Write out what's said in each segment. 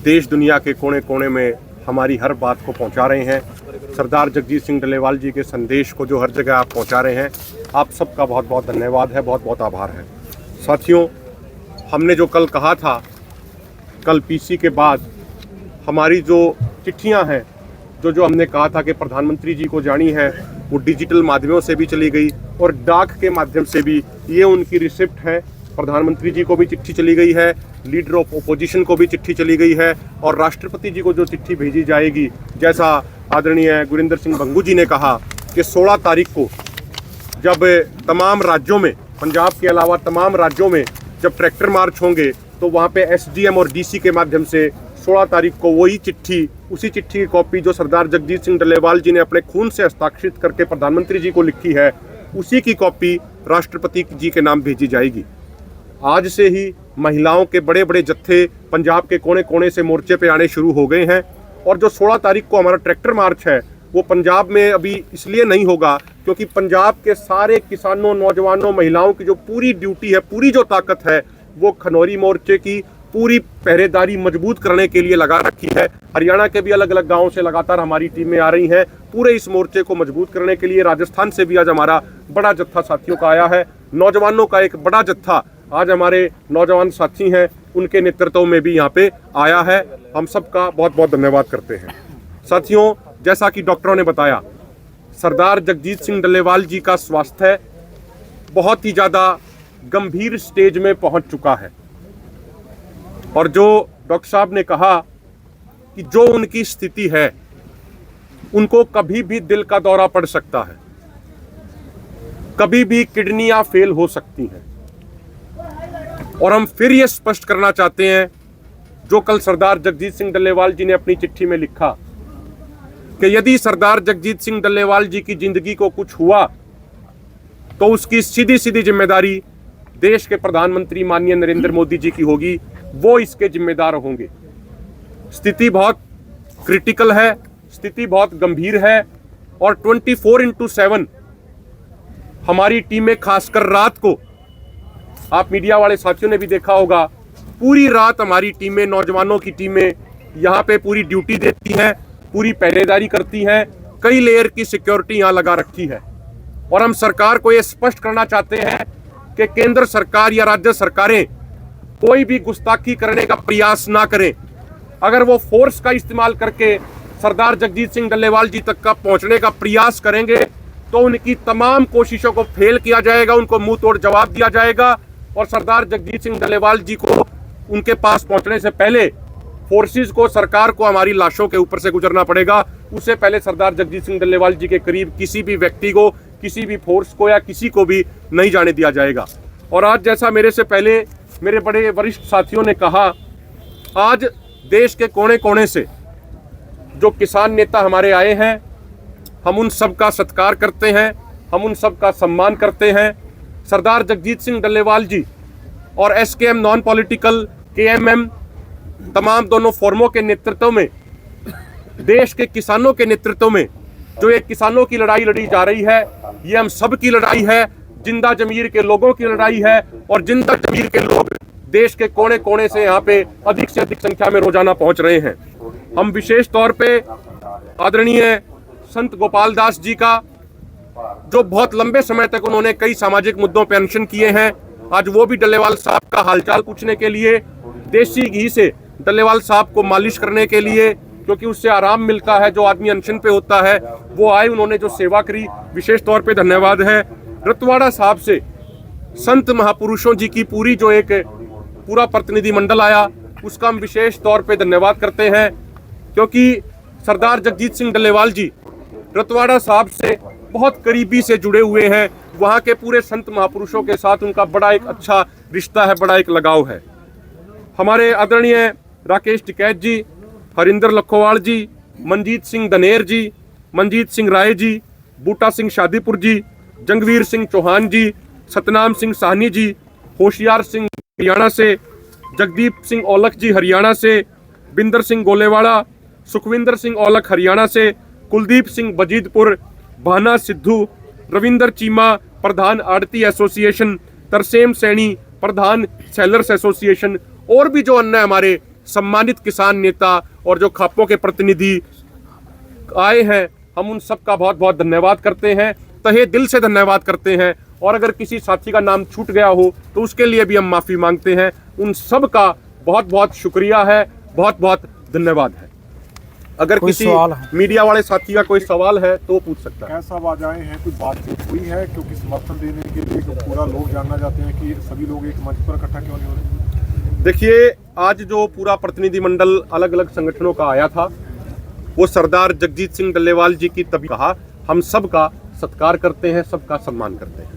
देश दुनिया के कोने कोने में हमारी हर बात को पहुंचा रहे हैं। सरदार जगजीत सिंह डल्लेवाल जी के संदेश को जो हर जगह आप पहुंचा रहे हैं, आप सबका बहुत बहुत धन्यवाद है, बहुत बहुत आभार है। साथियों, हमने जो कल कहा था, कल पीसी के बाद हमारी जो चिट्ठियां हैं, जो हमने कहा था कि प्रधानमंत्री जी को जानी है, वो डिजिटल माध्यमों से भी चली गई और डाक के माध्यम से भी ये उनकी रिसिप्ट है। प्रधानमंत्री जी को भी चिट्ठी चली गई है, लीडर ऑफ ओपोजिशन को भी चिट्ठी चली गई है और राष्ट्रपति जी को जो चिट्ठी भेजी जाएगी, जैसा आदरणीय गुरिंदर सिंह बंगू जी ने कहा कि 16 तारीख को जब तमाम राज्यों में, पंजाब के अलावा तमाम राज्यों में जब ट्रैक्टर मार्च होंगे, तो वहाँ पे एसडीएम और डीसी के माध्यम से 16 तारीख को वही चिट्ठी, उसी चिट्ठी की कॉपी जो सरदार जगजीत सिंह डल्लेवाल जी ने अपने खून से हस्ताक्षरित करके प्रधानमंत्री जी को लिखी है, उसी की कॉपी राष्ट्रपति जी के नाम भेजी जाएगी। आज से ही महिलाओं के बड़े बड़े जत्थे पंजाब के कोने कोने से मोर्चे पे आने शुरू हो गए हैं और जो 16 तारीख को हमारा ट्रैक्टर मार्च है, वो पंजाब में अभी इसलिए नहीं होगा क्योंकि पंजाब के सारे किसानों, नौजवानों, महिलाओं की जो पूरी ड्यूटी है, पूरी जो ताकत है, वो खनौरी मोर्चे की पूरी पहरेदारी मजबूत करने के लिए लगा रखी है। हरियाणा के भी अलग अलग गांवों से लगातार हमारी टीमें आ रही हैं पूरे इस मोर्चे को मजबूत करने के लिए। राजस्थान से भी आज हमारा बड़ा जत्था साथियों का आया है, नौजवानों का एक बड़ा जत्था आज हमारे नौजवान साथी हैं, उनके नेतृत्व में भी यहाँ पे आया है। हम सबका बहुत बहुत धन्यवाद करते हैं। साथियों, जैसा कि डॉक्टरों ने बताया, सरदार जगजीत सिंह डल्लेवाल जी का स्वास्थ्य बहुत ही ज़्यादा गंभीर स्टेज में पहुंच चुका है और जो डॉक्टर साहब ने कहा कि जो उनकी स्थिति है, उनको कभी भी दिल का दौरा पड़ सकता है, कभी भी किडनियां फेल हो सकती हैं। और हम फिर ये स्पष्ट करना चाहते हैं, जो कल सरदार जगजीत सिंह डल्लेवाल जी ने अपनी चिट्ठी में लिखा कि यदि सरदार जगजीत सिंह डल्लेवाल जी की जिंदगी को कुछ हुआ तो उसकी सीधी सीधी जिम्मेदारी देश के प्रधानमंत्री माननीय नरेंद्र मोदी जी की होगी, वो इसके जिम्मेदार होंगे। स्थिति बहुत क्रिटिकल है, स्थिति बहुत गंभीर है और 24/7 हमारी टीमें, खासकर रात को, आप मीडिया वाले साथियों ने भी देखा होगा, पूरी रात हमारी टीमें, नौजवानों की टीमें यहाँ पे पूरी ड्यूटी देती हैं, पूरी पहरेदारी करती हैं। कई लेयर की सिक्योरिटी यहाँ लगा रखी है और हम सरकार को ये स्पष्ट करना चाहते हैं कि केंद्र सरकार या राज्य सरकारें कोई भी गुस्ताखी करने का प्रयास ना करें। अगर वो फोर्स का इस्तेमाल करके सरदार जगजीत सिंह डल्लेवाल जी तक का पहुंचने का प्रयास करेंगे तो उनकी तमाम कोशिशों को फेल किया जाएगा, उनको मुंह तोड़ जवाब दिया जाएगा और सरदार जगजीत सिंह डल्लेवाल जी को उनके पास पहुंचने से पहले फोर्सेस को, सरकार को हमारी लाशों के ऊपर से गुजरना पड़ेगा। उससे पहले सरदार जगजीत सिंह डल्लेवाल जी के करीब किसी भी व्यक्ति को, किसी भी फोर्स को या किसी को भी नहीं जाने दिया जाएगा। और आज जैसा मेरे से पहले मेरे बड़े वरिष्ठ साथियों ने कहा, आज देश के कोने कोने से जो किसान नेता हमारे आए हैं, हम उन सब का सत्कार करते हैं, हम उन सब का सम्मान करते हैं। सरदार जगजीत सिंह डल्लेवाल जी और एसकेएम नॉन पॉलिटिकल, केएमएम, तमाम दोनों फोरमों के नेतृत्व में, देश के किसानों के नेतृत्व में जो एक किसानों की लड़ाई लड़ी जा रही है, ये हम सब की लड़ाई है, जिंदा जमीर के लोगों की लड़ाई है और जिंदा जमीर के लोग देश के कोने कोने से यहाँ पे अधिक से अधिक संख्या में रोजाना पहुंच रहे हैं। हम विशेष तौर पे आदरणीय संत गोपाल दास जी का, जो बहुत लंबे समय तक उन्होंने कई सामाजिक मुद्दों पर अनशन किए हैं, आज वो भी डल्लेवाल साहब का हालचाल पूछने के लिए, देसी घी से डल्लेवाल साहब को मालिश करने के लिए, क्योंकि उससे आराम मिलता है, जो आदमी अनशन पे होता है, वो आए, उन्होंने जो सेवा करी, विशेष तौर पे धन्यवाद है। रतवाड़ा साहब से संत महापुरुषों जी की पूरी जो एक पूरा प्रतिनिधि मंडल आया, उसका हम विशेष तौर पे धन्यवाद करते हैं, क्योंकि सरदार जगजीत सिंह डल्लेवाल जी रतवाड़ा साहब से बहुत करीबी से जुड़े हुए हैं। वहाँ के पूरे संत महापुरुषों के साथ उनका बड़ा एक अच्छा रिश्ता है, बड़ा एक लगाव है। हमारे आदरणीय राकेश टिकैत जी, हरिंदर लखोवाल जी, मनजीत सिंह दनेर जी, मनजीत सिंह राय जी, बूटा सिंह शादीपुर जी, जंगवीर सिंह चौहान जी, सतनाम सिंह साहनी जी, होशियार सिंह हरियाणा से, जगदीप सिंह औलख जी हरियाणा से, बिंदर सिंह गोलेवाड़ा, सुखविंदर सिंह औलख हरियाणा से, कुलदीप सिंह बजीदपुर, भाना सिद्धू, रविंदर चीमा प्रधान आड़ती एसोसिएशन, तरसेम सैनी प्रधान सेलर्स एसोसिएशन, और भी जो अन्य हमारे सम्मानित किसान नेता और जो खापों के प्रतिनिधि आए हैं, हम उन सब का बहुत बहुत धन्यवाद करते हैं, तहे दिल से धन्यवाद करते हैं। और अगर किसी साथी का नाम छूट गया हो तो उसके लिए भी हम माफ़ी मांगते हैं। उन सब का बहुत बहुत शुक्रिया है, बहुत बहुत धन्यवाद है। अगर किसी मीडिया वाले साथी का कोई सवाल है तो वो पूछ सकता है। कैसा आवाज आए हैं, कोई बातचीत हुई है? क्योंकि समर्थन देने के लिए तो पूरा लोग जानना चाहते हैं कि सभी लोग एक मंच पर इकट्ठा क्यों नहीं हो रहे। देखिए, आज जो पूरा प्रतिनिधिमंडल अलग अलग संगठनों का आया था, वो सरदार जगजीत सिंह डल्लेवाल जी की तभी कहा, हम सबका सत्कार करते हैं, सबका सम्मान करते हैं।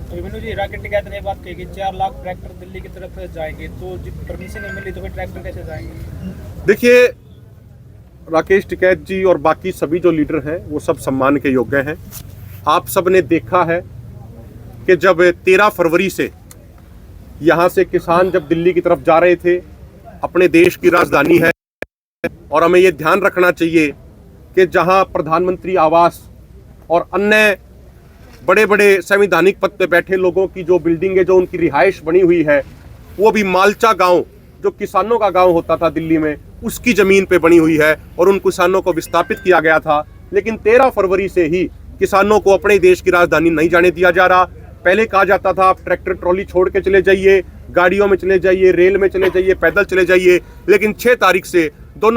अभिमन्यु जी, राकेश टिकैत ने बात कही कि 4 लाख ट्रैक्टर दिल्ली की तरफ जाएंगे, तो परमिशन नहीं मिली तो फिर ट्रैक्टर कैसे जाएंगे? देखिए, राकेश टिकैत जी और बाकी सभी जो लीडर हैं वो सब सम्मान के योग्य हैं। आप सब ने देखा है कि जब 13 फरवरी से यहाँ से किसान जब दिल्ली की तरफ जा रहे थे, अपने देश की राजधानी है, और हमें ये ध्यान रखना चाहिए कि जहाँ प्रधानमंत्री आवास और अन्य बड़े बड़े संवैधानिक पद पे बैठे लोगों की जो बिल्डिंग है, जो उनकी रिहाइश बनी हुई है, वो भी मालचा गांव जो किसानों का गांव होता था दिल्ली में, उसकी ज़मीन पे बनी हुई है और उन किसानों को विस्थापित किया गया था। लेकिन 13 फरवरी से ही किसानों को अपने देश की राजधानी नहीं जाने दिया जा रहा। पहले कहा जाता था आप ट्रैक्टर ट्रॉली छोड़ के चले जाइए, गाड़ियों में चले जाइए, रेल में चले जाइए, पैदल चले जाइए, लेकिन 6 तारीख से दोनों